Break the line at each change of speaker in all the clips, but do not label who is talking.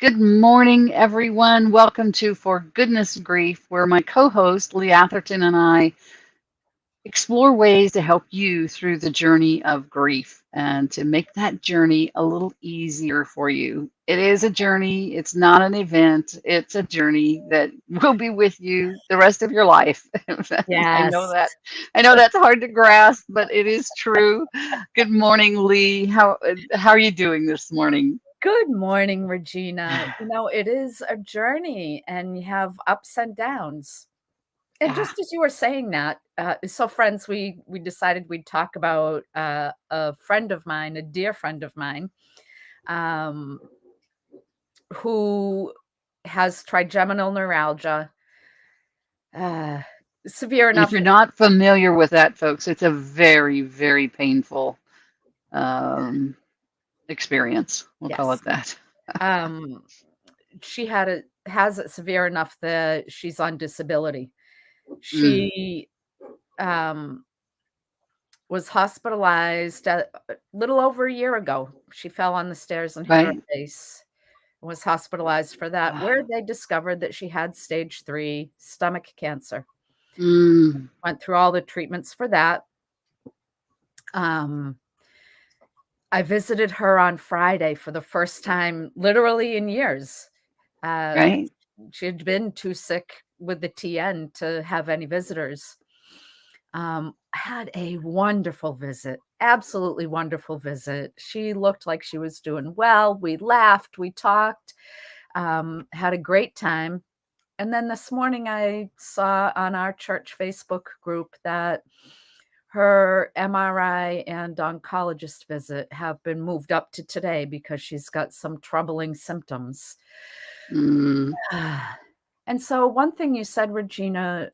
Good morning, everyone. Welcome to For Goodness Grief, where my co host, Lee Atherton, and I explore ways to help you through the journey of grief and to make that journey a little easier for you. It is a journey, it's not an event, it's a journey that will be with you the rest of your life. I know
Yes.
that. I know that's hard to grasp, but it is true. Good morning, Lee. How are you doing this morning?
Good morning, Regina. It is a journey and you have ups and downs. And
Yeah.
just as you were saying that, so friends, we decided we'd talk about a friend of mine, a dear friend of mine, um, who has trigeminal neuralgia, uh, severe
And if
enough.
you're not familiar with that, folks, it's a very, very painful um, experience. We'll call it
Yes.
that.
Um, she has it severe enough that she's on disability.
Mm,
She um, was hospitalized a little over a year ago. She fell on the stairs and hit her
right?
face, was hospitalized for that,
Ah,
where they discovered that she had stage 3 stomach cancer.
mm,
Went through all the treatments for that. Um, I visited her on Friday for the first time literally in years. Uh,
right?
she had been too sick with the TN to have any visitors. Had a wonderful visit, absolutely wonderful visit. She looked like she was doing well. We laughed, we talked, had a great time. And then this morning, I saw on our church Facebook group that her MRI and oncologist visit have been moved up to today because she's got some troubling symptoms.
Mm,
And so, one thing you said, Regina,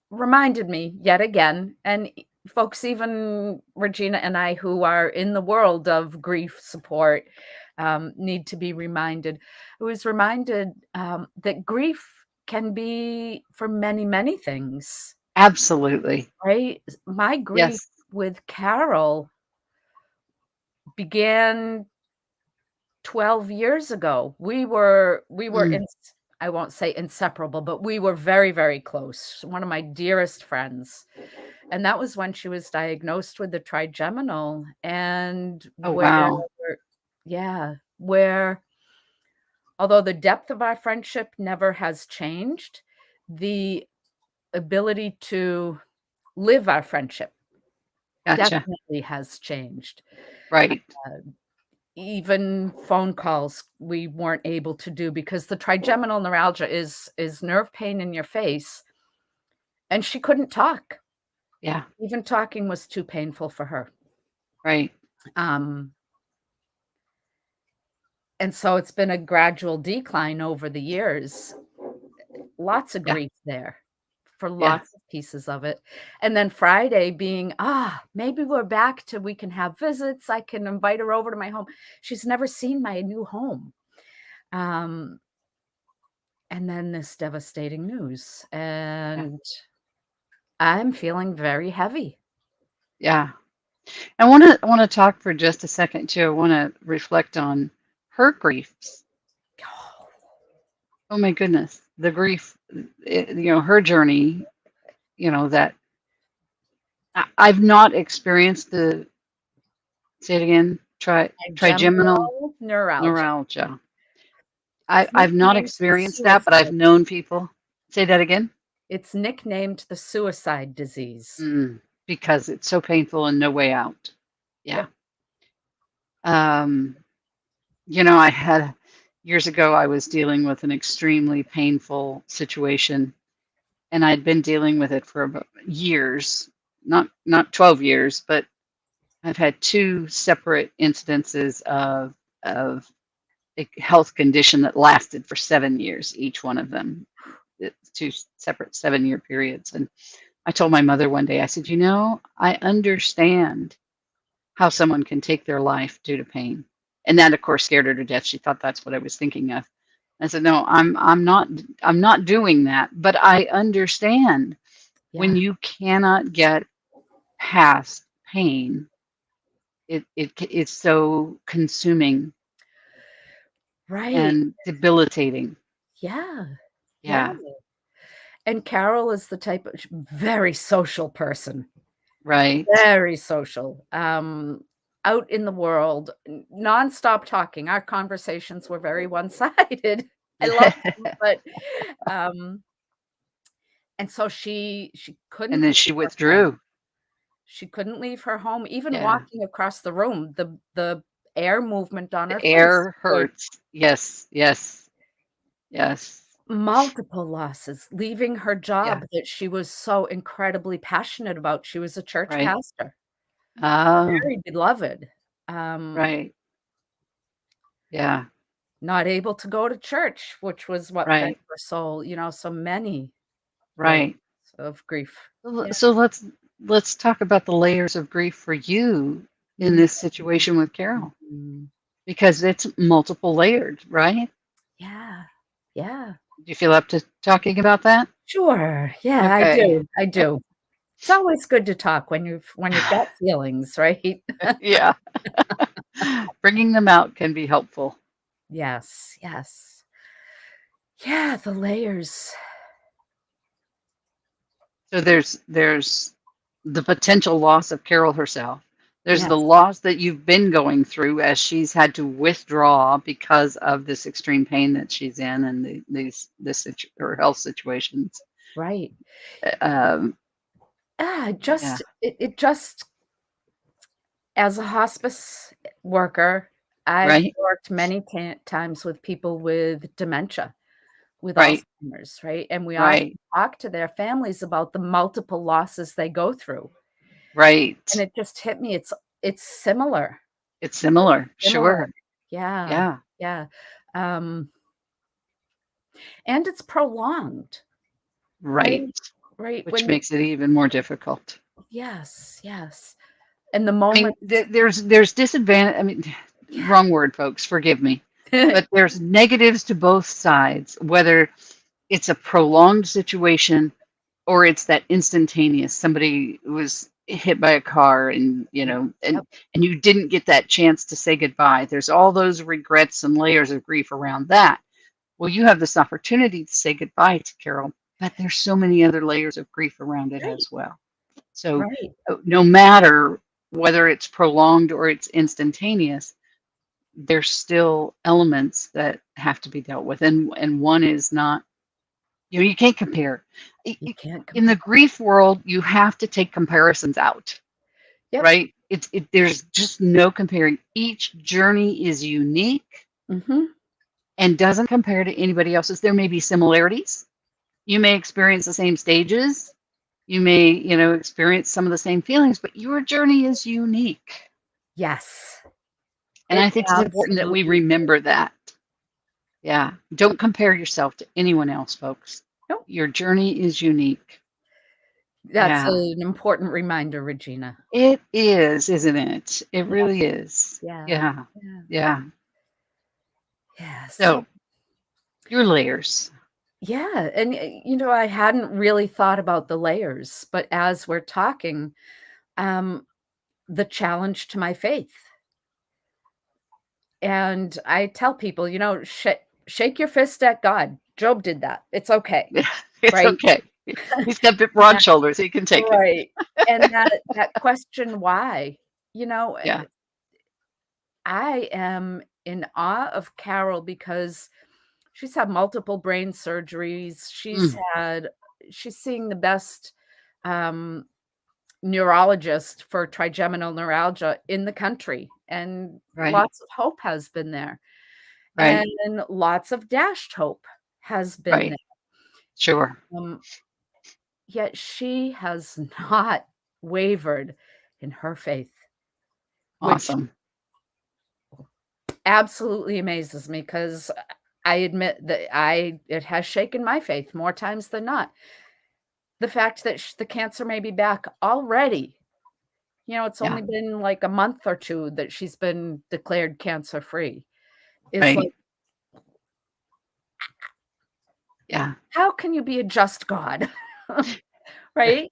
reminded me yet again, and folks, even Regina and I, who are in the world of grief support, need to be reminded. I was reminded that grief can be for many, many things,
absolutely.
right? My grief
Yes.
with Carol began 12 years ago. We were
Mm,
in, I won't say inseparable, but we were very, very close. One of my dearest friends. And that was when she was diagnosed with the trigeminal, and
oh,
where
wow.
yeah, where although the depth of our friendship never has changed, the ability to live our friendship
Gotcha.
definitely has changed.
Right.
Even phone calls we weren't able to do because the trigeminal neuralgia is nerve pain in your face, and she couldn't talk.
Yeah.
Even talking was too painful for her.
Right.
Um, and so it's been a gradual decline over the years. Lots of
Yeah.
grief there for
Yeah.
lots of pieces of it. And then Friday being, maybe we're back to we can have visits. I can invite her over to my home. She's never seen my new home. Um, and then this devastating news.
Yeah.
And I'm feeling very heavy.
Yeah. I want to talk for just a second too. I want to reflect on her griefs. Oh my goodness, the grief. Her journey. That I've not experienced the. Say it again. Trigeminal
Trigeminal neuralgia.
neuralgia.
It's
I've not
nicknamed the
experienced that, but I've
suicide.
known people. Say that again.
It's nicknamed the suicide disease.
Mm, because it's so painful and no way out. Yeah.
Yep.
Um, I had years ago, I was dealing with an extremely painful situation, and I'd been dealing with it for about years, not 12 years, but I've had two separate incidences of a health condition that lasted for 7 years, each one of them. It's two separate 7-year periods. And I told my mother one day, I said, I understand how someone can take their life due to pain. And that, of course, scared her to death. She thought that's what I was thinking of. I said, no, I'm not doing that. But I understand when
Yeah.
you cannot get past pain, it's so consuming.
Right.
and debilitating.
Yeah. Yeah.
Yeah,
And Carol is the type of very social person.
right.
Very social. Out in the world, nonstop talking. Our conversations were very one-sided. I love them, but, um, and so she
And
couldn't
then
leave
she
her home.
withdrew.
She couldn't leave her home, even
Yeah.
walking across the room, the air movement on her
The
face
air
would
hurts. Yes, yes, yes,
multiple losses, leaving her
yeah,
job that she was so incredibly passionate about. She was a church
right.
pastor,
Oh,
very beloved. Um,
right. Yeah,
Not able to go to church, which was what fed
right,
her soul, so many layers
right.
of grief. Yeah.
So let's talk about the layers of grief for you in
Mhm,
this situation with Carol,
mhm.
because it's multiple layered, right?
Yeah. Yeah.
Do you feel up to talking about that?
Sure. Yeah, I
Okay.
do, I do. It's always good to talk when you've got feelings, right?
Yeah. Bringing them out can be helpful.
Yes, yes. Yeah, the layers.
So there's the potential loss of Carol herself. There's the
Yes,
loss that you've been going through as she's had to withdraw because of this extreme pain that she's in and her health situations.
right.
Um, yeah,
It just as a hospice worker, I've
right,
worked many times with people with dementia, with
right,
Alzheimer's, right? And we often
right,
talk to their families about the multiple losses they go through. And
right.
it just hit me. It's similar.
It's similar,
Similar.
sure.
Yeah.
Yeah,
Yeah. Um, and it's prolonged, right?
right.
Right.
Which makes it even more difficult.
Yes, yes. And the
I mean,
moments.
there's disadvantage. I mean, wrong word, folks. Forgive me,
Yeah.
but there's negatives to both sides. Whether it's a prolonged situation or it's that instantaneous. Somebody was hit by a car, and
Yep.
and you didn't get that chance to say goodbye. There's all those regrets and layers of grief around that. Well, you have this opportunity to say goodbye to Carol, but there's so many other layers of grief around it
Right.
as well. So,
Right.
no matter whether it's prolonged or it's instantaneous, there's still elements that have to be dealt with, and one is not. You can't compare.
You can't
In the
compare.
grief world, you have to take comparisons out,
Yep.
right? There's just no comparing. Each journey is unique
Mhm.
and doesn't compare to anybody else's. There may be similarities. You may experience the same stages. You may, experience some of the same feelings, but your journey is unique.
Yes.
And I
It
think it's important that we
absolutely
remember that. Yeah. Don't compare yourself to anyone else, folks.
nope.
Your journey is unique.
That's
Yeah.
an important reminder, Regina.
It is, isn't it? It
Yeah.
really is.
Yeah.
Yeah.
Yeah.
Yeah.
Yeah. So
So, your layers.
yeah, and I hadn't really thought about the layers, but as we're talking, um, the challenge to my faith. And I tell people, shake your fist at God. Job did that. It's okay,
It's
right?
okay. He's got big broad
And
shoulders. He can take it.
right. And that question why, you know,
Yeah.
I am in awe of Carol because she's had multiple brain surgeries.
Mm,
She's seeing the best um, neurologist for trigeminal neuralgia in the country, and
right.
lots of hope has been there, and
Right.
lots of dashed hope has been
Right. Sure.
there. Yet she has not wavered in her faith, which
Awesome.
absolutely amazes me because I admit that it has shaken my faith more times than not. The fact that the cancer may be back already. It's
Yeah.
only been like a month or 2 that she's been declared cancer free. Is like,
Right. Yeah.
how can you be a just God? Right?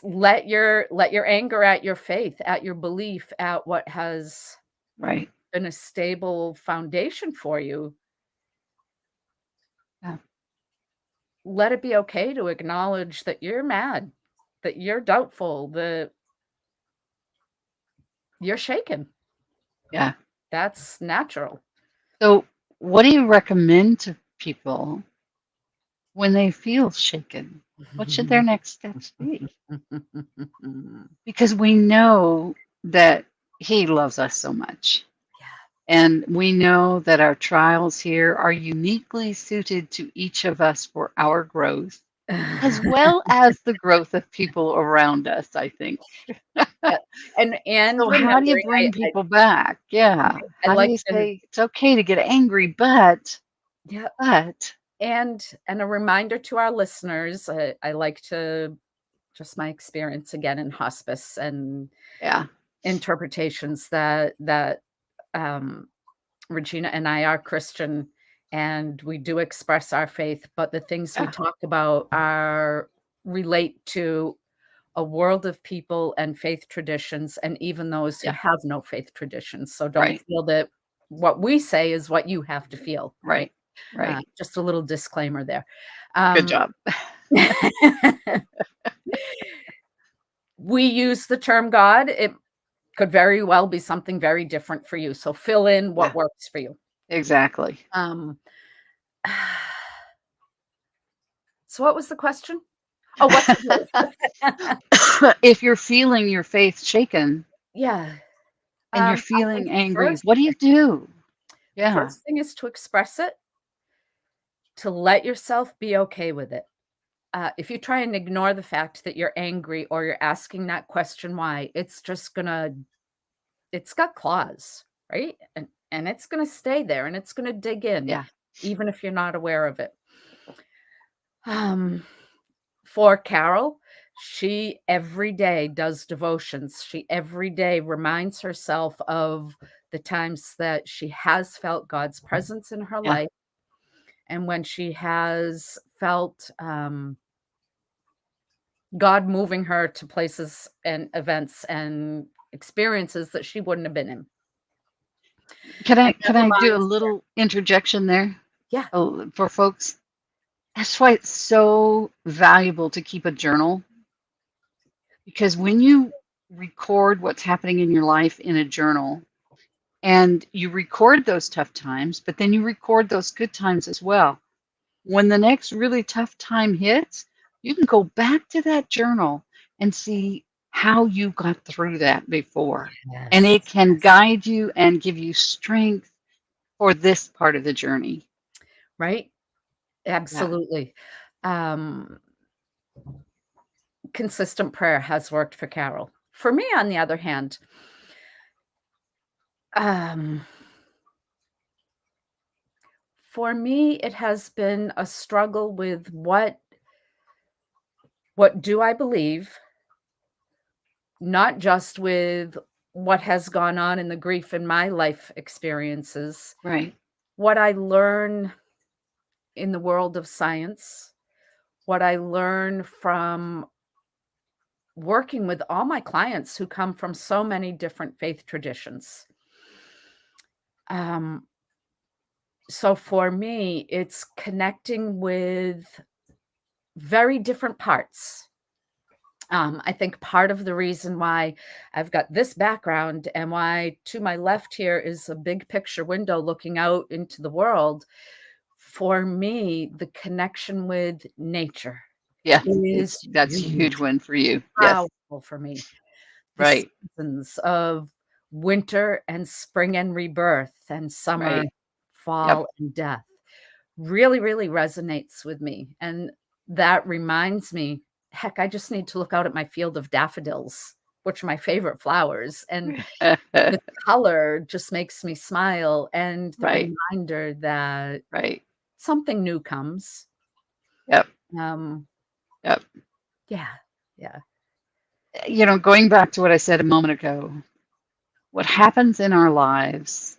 Let your anger at your faith, at your belief, at what has
Right.
been a stable foundation for you,
Yeah.
let it be okay to acknowledge that you're mad, that you're doubtful, that you're shaken.
Yeah.
That's natural.
So, what do you recommend to people when they feel shaken? What should their next steps be? Because we know that He loves us so much. And we know that our trials here are uniquely suited to each of us for our growth, as
Yeah.
well as the growth of people around us, I think.
Yeah, and
So, how do you
remembering,
bring people back? Yeah.
I
How do
like
you
to
say it's okay to get angry, but,
yeah,
but,
and a reminder to our listeners, I like to just my experience again in hospice and
yeah,
interpretations that, um, Regina and I are Christian, and we do express our faith, but the things we
yeah,
talk about are relate to a world of people and faith traditions, and even those who
yeah,
have no faith traditions. So don't
right,
feel that what we say is what you have to feel, right?
right, right.
Just a little disclaimer there.
Good
Um,
job.
we use the term God. It could very well be something very different for you. So fill in what
Yeah,
works for you.
exactly.
Um, so what was the question? Oh, what to do?
If you're feeling your faith shaken
Yeah.
and you're
I think
feeling angry,
first
what do you do? Yeah,
first thing is to express it, to let yourself be okay with it. If you try and ignore the fact that you're angry or you're asking that question why, it's just gonna it's got claws, right? And it's gonna stay there and it's gonna dig in,
yeah,
even if you're not aware of it. Um, for Carol, she every day does devotions. She every day reminds herself of the times that she has felt God's presence in her
yeah.
life and when she has felt God moving her to places and events and experiences that she wouldn't have been in.
Can
And
I
that
can I do a
reminds her,
little interjection there?
yeah,
Oh, for folks, that's why it's so valuable to keep a journal because when you record what's happening in your life in a journal and you record those tough times, but then you record those good times as well. When the next really tough time hits, you can go back to that journal and see how you got through that before. And
yes,
it can
yes,
guide you and give you strength for this part of the journey.
right?
Yeah.
Absolutely. Um, consistent prayer has worked for Carol. For me, on the other hand, um, for me, it has been a struggle with what do I believe, not just with what has gone on in the grief in my life experiences,
Right.
what I learn in the world of science, what I learn from working with all my clients who come from so many different faith traditions. Um, so for me, it's connecting with very different parts. I think part of the reason why I've got this background and why to my left here is a big picture window looking out into the world, for me, the connection with nature
Yeah.
is
That's a huge
huge,
one for you. Yes.
powerful for me. The
Right.
seasons of winter and spring and rebirth and summer,
Right. Yep.
fall and death really, really resonates with me. And that reminds me, heck, I just need to look out at my field of daffodils, which are my favorite flowers. And the color just makes me smile. And the
Right.
reminder that
Right.
something new comes.
Yep.
Um,
Yep.
yeah, yeah.
Going back to what I said a moment ago, what happens in our lives,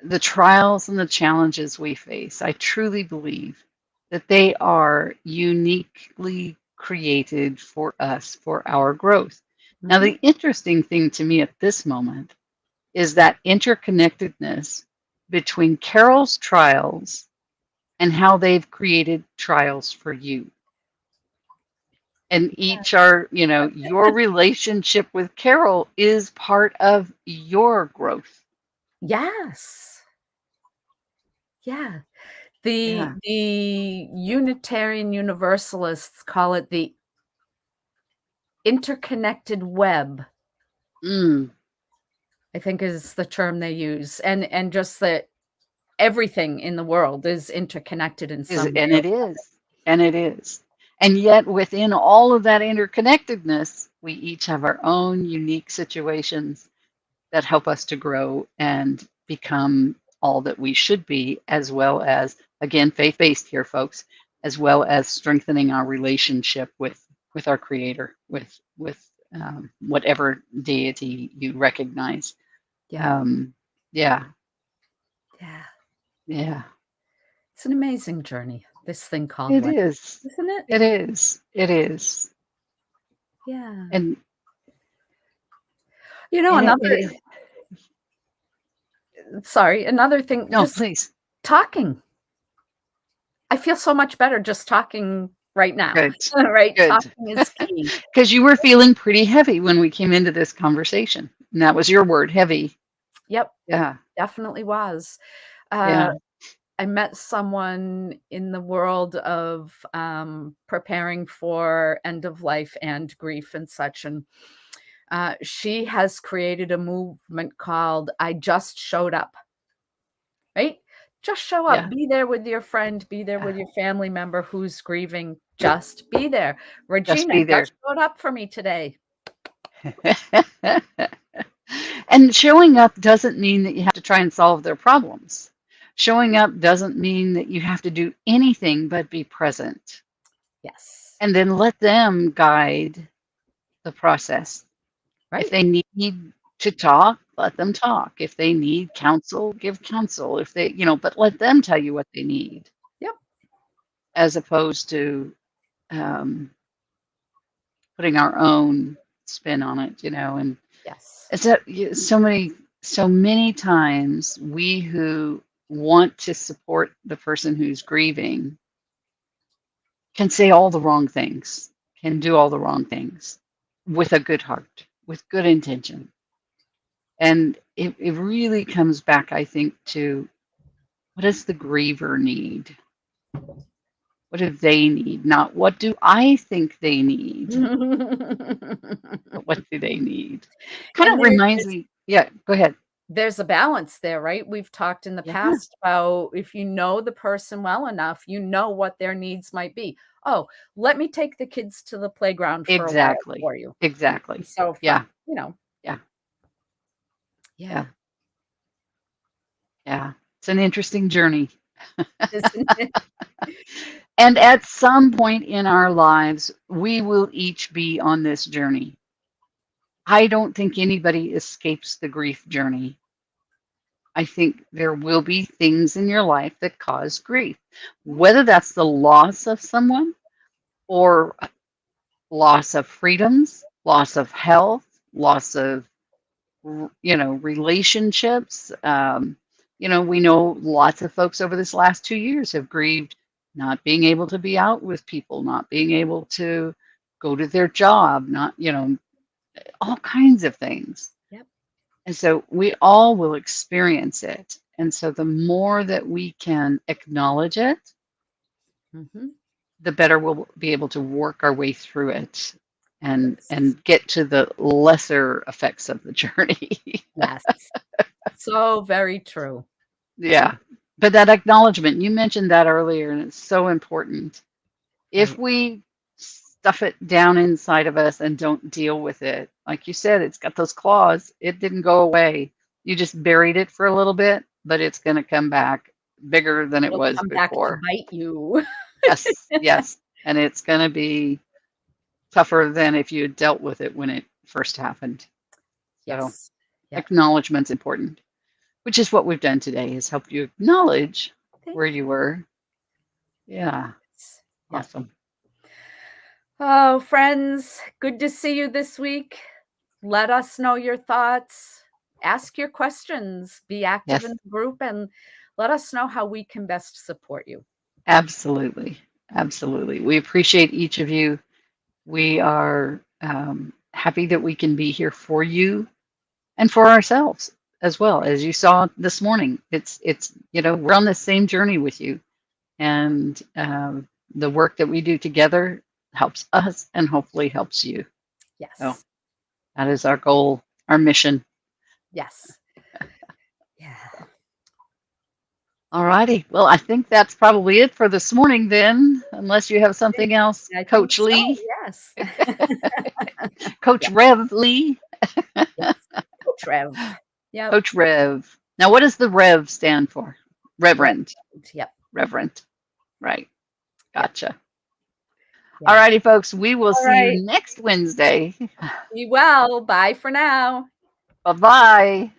the trials and the challenges we face, I truly believe that they are uniquely created for us for our growth. Now,
Mhm.
the interesting thing to me at this moment is that interconnectedness between Carol's trials and how they've created trials for you. And each are, your relationship with Carol is part of your growth.
Yes. Yeah. The
Yeah.
Unitarian Universalists call it the interconnected web,
Mm.
I think is the term they use. And just that everything in the world is interconnected in some way.
And it is. And it is. And yet, within all of that interconnectedness, we each have our own unique situations that help us to grow and become all that we should be, as well as, again, faith-based here, folks, as well as strengthening our relationship with our Creator, with whatever deity you recognize.
Yeah.
Yeah,
Yeah.
yeah,
It's an amazing journey, this thing called
it
life,
is.
isn't it?
It is. It is.
Yeah.
And
You know,
and
another thing,
no,
just
please.
talking. I feel so much better just talking right now,
Good,
right?
good.
Talking is key.
Because you were feeling pretty heavy when we came into this conversation, and that was your word, heavy.
Yep,
Yeah,
definitely was. Uh,
yeah,
I met someone in the world of preparing for end of life and grief and such, and she has created a movement called "I Just Showed Up." Right? Just show up.
yeah,
Be there with your friend. Be there with
yeah.
your family member who's grieving. Just be there.
Just
Regina
be there.
just showed up for me today.
And showing up doesn't mean that you have to try and solve their problems. Showing up doesn't mean that you have to do anything but be present.
Yes.
And then let them guide the process. If
Right?
they need to talk, let them talk. If they need counsel, give counsel. If they, but let them tell you what they need,
Yep.
as opposed to um, putting our own spin on it, and
Yes.
it's that so many times we who want to support the person who's grieving can say all the wrong things, can do all the wrong things with a good heart, with good intention. And it really comes back, I think, to what does the griever need? What do they need? Not what do I think they need, but what do they need? Kind
And
of reminds me, yeah, go ahead.
there's a balance there, right? We've talked in the
Yeah,
past about if you know the person well enough, you know what their needs might be. Oh, let me take the kids to the playground for a while
exactly.
for you.
Exactly.
So
Yeah, yeah,
yeah,
yeah, yeah. It's an interesting journey.
isn't it?
And at some point in our lives, we will each be on this journey. I don't think anybody escapes the grief journey. I think there will be things in your life that cause grief, whether that's the loss of someone or loss of freedoms, loss of health, loss of relationships. We know lots of folks over this last 2 years have grieved not being able to be out with people, not being able to go to their job, not, all kinds of things.
Yep.
And so we all will experience it. And so the more that we can acknowledge it,
Mhm.
the better we'll be able to work our way through it and
Yes.
get to the lesser effects of the journey.
Yes. So very true.
Yeah. But that acknowledgement, you mentioned that earlier, and it's so important. If
Right.
we stuff it down inside of us and don't deal with it, like you said, it's got those claws. It didn't go away. You just buried it for a little bit, but it's going to come back bigger than it
It'll
was
come back to
before.
bite you.
Yes, yes. And it's going to be tougher than if you had dealt with it when it first happened. So
Yes. Yep.
acknowledgement's important, which is what we've done today, is help you acknowledge where
Thank
you were. Yeah,
you. Yep.
awesome.
Oh, friends, good to see you this week. Let us know your thoughts. ask your questions, be active in
Yes,
the group, and let us know how we can best support you.
absolutely. Absolutely. We appreciate each of you. We are happy that we can be here for you and for ourselves as well. As you saw this morning, it's we're on the same journey with you, and the work that we do together helps us and hopefully helps you. So
Yes.
that is our goal, our mission.
Yes. Yeah.
All righty. Well, I think that's probably it for this morning then, unless you have something else,
I think
Coach
so.
Lee,
Yes.
Coach
Yes.
Rev Lee,
Yes. Coach Rev. Yep.
Coach Rev. Now, what does the Rev stand for?
Rev.
Reverend.
Yep.
Reverend. Right.
Yep.
Gotcha. All
Yeah.
righty, folks. We will
All
see you
right.
next Wednesday.
Be well. Bye for now.
Bye bye.